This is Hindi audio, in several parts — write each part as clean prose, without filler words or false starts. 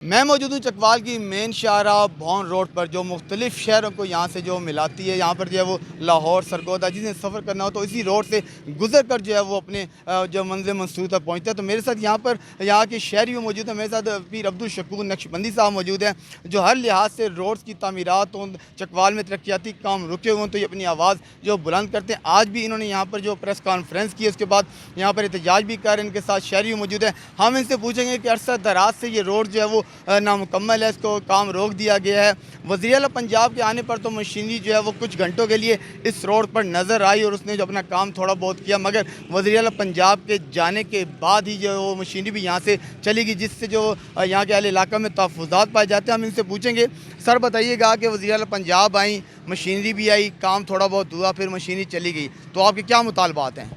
मैं मौजूद हूँ चकवाल की मेन शाहराह भौन रोड पर, जो मुख्तलिफ शहरों को यहाँ से जो मिलाती है। यहाँ पर जो है वो लाहौर, सरगोदा जिन्हें सफ़र करना हो तो इसी रोड से गुजर कर जो है वो अपने जो मंजिल मंसूर तक पहुँचता है। तो मेरे साथ यहाँ पर यहाँ के शहरी भी मौजूद हैं। मेरे साथ पीर अब्दुल शकूर नक्शबंदी साहब मौजूद हैं, जो हर लिहाज से रोड्स की तामीरात हों, चकवाल में तरक्याती काम रुके हुए हों तो ये अपनी आवाज़ जो बुलंद करते हैं। आज भी इन्होंने यहाँ पर जो प्रेस कॉन्फ्रेंस की, उसके बाद यहाँ पर एहतजाज भी कर रहे हैं। इनके साथ शहरी मौजूद हैं। हम इनसे पूछेंगे कि अरसा दराज से ये रोड जो है वो नामुकम्मल है, इसको काम रोक दिया गया है। वज़ीर आला पंजाब के आने पर तो मशीनरी जो है वो कुछ घंटों के लिए इस रोड पर नज़र आई और उसने जो अपना काम थोड़ा बहुत किया, मगर वज़ीर आला पंजाब के जाने के बाद ही जो वो मशीनरी भी यहाँ से चली गई, जिससे जो यहाँ के अहले इलाका में तहफ़्फ़ुज़ात पाए जाते हैं। हम इनसे पूछेंगे, सर बताइएगा कि वज़ीर आला पंजाब आई, मशीनरी भी आई, काम थोड़ा बहुत हुआ, फिर मशीनरी चली गई, तो आपके क्या मुतालबात हैं?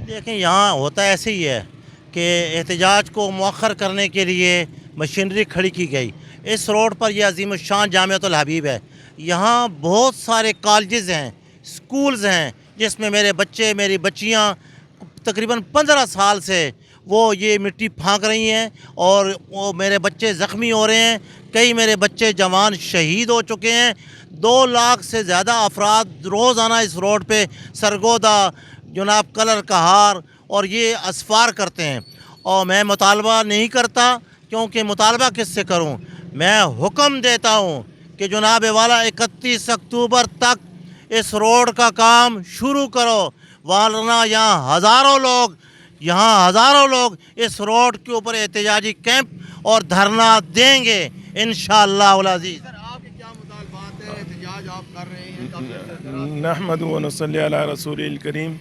देखें, यहाँ होता ऐसे ही है कि एहतजाज को मौखर करने के लिए मशीनरी खड़ी की गई। इस रोड पर यह अजीम शान जामियातुल हबीब है। यहाँ बहुत सारे कॉलेजेस हैं, स्कूल्स हैं, जिसमें मेरे बच्चे, मेरी बच्चियाँ तकरीबन 15 साल से वो ये मिट्टी फाँक रही हैं और वो मेरे बच्चे ज़ख्मी हो रहे हैं। कई मेरे बच्चे जवान शहीद हो चुके हैं। 2 लाख से ज़्यादा अफराद रोज़ाना इस रोड पे सरगोदा, जनाब कलर कहार और ये असफार करते हैं। और मैं मुतालबा नहीं करता, क्योंकि मुतालबा किससे करूं? मैं हुक्म देता हूं कि जनाब वाला 31 अक्टूबर तक इस रोड का काम शुरू करो, वरना यहाँ हज़ारों लोग इस रोड के ऊपर एहतजाजी कैंप और धरना देंगे इंशाअल्लाह उल अज़ीज़। सर आपके क्या मुतालबात है? एहतजाज आप कर रहे हैं, नहमदु व नसल्ली अला रसूलिल करीम।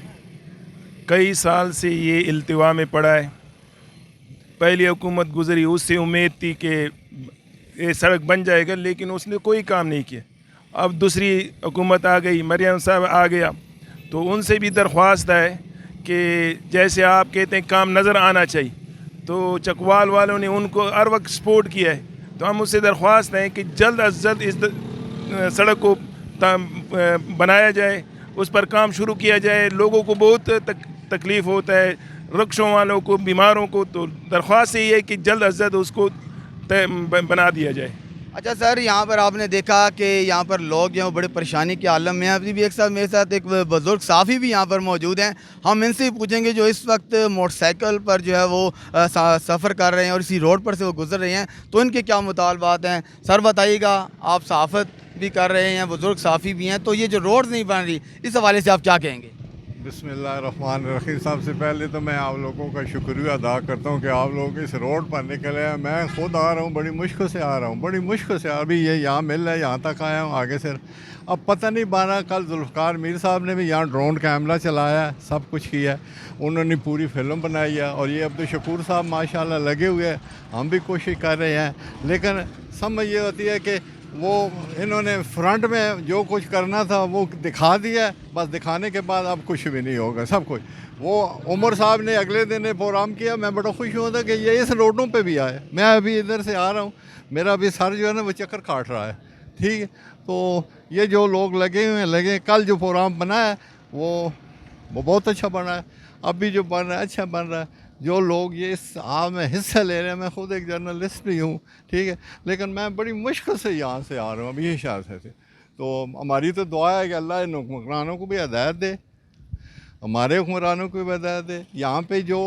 कई साल से ये इल्तिवा में पड़ा है। पहली हुकूमत गुजरी, उससे उम्मीद थी कि ये सड़क बन जाएगा, लेकिन उसने कोई काम नहीं किया। अब दूसरी हुकूमत आ गई, मरियम साहब आ गया, तो उनसे भी दरख्वास्त है कि जैसे आप कहते हैं काम नज़र आना चाहिए, तो चकवाल वालों ने उनको हर वक्त सपोर्ट किया है। तो हम उससे दरख्वास्त हैं कि जल्द अज जल्द इस सड़क को बनाया जाए, उस पर काम शुरू किया जाए। लोगों को बहुत तकलीफ़ होता है, रिक्शों वालों को, बीमारों को। तो दरख्वास्त यही है कि जल्द अज जल्द उसको बना दिया जाए। अच्छा सर, यहाँ पर आपने देखा कि यहाँ पर लोग जो हैं वो बड़े परेशानी के आलम में हैं। अभी भी एक साथ मेरे साथ एक बुज़ुर्ग साफ़ी भी यहाँ पर मौजूद हैं। हम इनसे ही पूछेंगे, जो इस वक्त मोटरसाइकिल पर जो है वो सफ़र कर रहे हैं और इसी रोड पर से वो गुजर रहे हैं, तो इनके क्या मुतालबात हैं? सर बताइएगा, आप सहाफ़त भी कर रहे हैं, बुज़ुर्ग साफ़ी भी हैं, तो ये जो रोड नहीं बन रही, इस हवाले से आप क्या कहेंगे? बिस्मिल्लाहिर्रहमानिर्रहीम। सबसे पहले तो मैं आप लोगों का शुक्रिया अदा करता हूँ कि आप लोग इस रोड पर निकले हैं। मैं खुद आ रहा हूँ, बड़ी मुश्किल से आ रहा हूँ, बड़ी मुश्किल से। अभी ये यहाँ मिल रहा है, यहाँ तक आया हूँ। आगे से अब पता नहीं बना। कल जुल्फ़िकार मीर साहब ने भी यहाँ ड्रोन कैमरा चलाया, सब कुछ किया है, उन्होंने पूरी फिल्म बनाई है। और ये अब्दुल शकूर साहब माशाल्लाह लगे हुए हैं, हम भी कोशिश कर रहे हैं। लेकिन समझ ये होती है कि वो इन्होंने फ्रंट में जो कुछ करना था वो दिखा दिया, बस दिखाने के बाद अब कुछ भी नहीं होगा। सब कुछ वो उमर साहब ने अगले दिन प्रोग्राम किया। मैं बड़ा खुश हुआ था कि ये इस रोडों पे भी आए। मैं अभी इधर से आ रहा हूँ, मेरा भी सर जो है ना वो चक्कर काट रहा है। ठीक है, तो ये जो लोग लगे हुए हैं, लगे, कल जो प्रोग्राम बना है वो बहुत अच्छा बना है। अभी जो बन रहा है अच्छा बन रहा है। जो लोग ये इस आम में हिस्सा ले रहे हैं, मैं खुद एक जर्नलिस्ट भी हूँ, ठीक है, लेकिन मैं बड़ी मुश्किल से यहाँ से आ रहा हूँ अभी शहर से। तो हमारी तो दुआ है कि अल्लाह इन हुक्मरानों को भी हिदायत दे, हमारे हुक्मरानों को भी हिदायत दे। यहाँ पे जो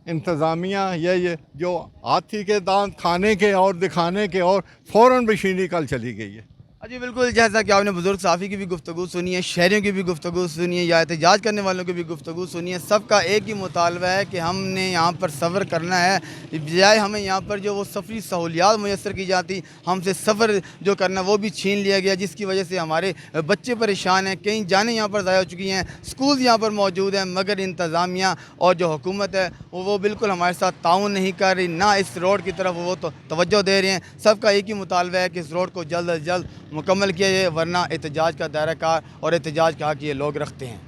इंतज़ामिया ये जो हाथी के दांत खाने के और दिखाने के, और फ़ौरन मशीनरी कल चली गई है। जी बिल्कुल, जैसा कि आपने बुज़ुर्ग साफ़ी की भी गुफ्तगू सुनी है, शहरियों की भी गुफ्तगू सुनी है, या एहतजाज करने वालों की भी गुफ्तगू सुनी है, सबका एक ही मुतालबा है कि हमने यहाँ पर सफ़र करना है। बजाय हमें यहाँ पर जो वो सफ़री सहूलियात मुयसर की जाती, हमसे सफ़र जो करना वो भी छीन लिया गया, जिसकी वजह से हमारे बच्चे परेशान हैं। कई जानें यहाँ पर ज़ाया हो चुकी हैं, स्कूल यहाँ पर मौजूद हैं, मगर इंतज़ामिया और जो हुकूमत है वो बिल्कुल हमारे साथ ताउन नहीं कर रही, ना इस रोड की तरफ वो तो तवज्जो दे रहे हैं। सबका एक ही मुतालबा है कि इस रोड को जल्द अज जल्द मुकम्मल किया जाए, वरना एहतजाज का दायरा कार और एहतजाज का हक़ ये लोग रखते हैं।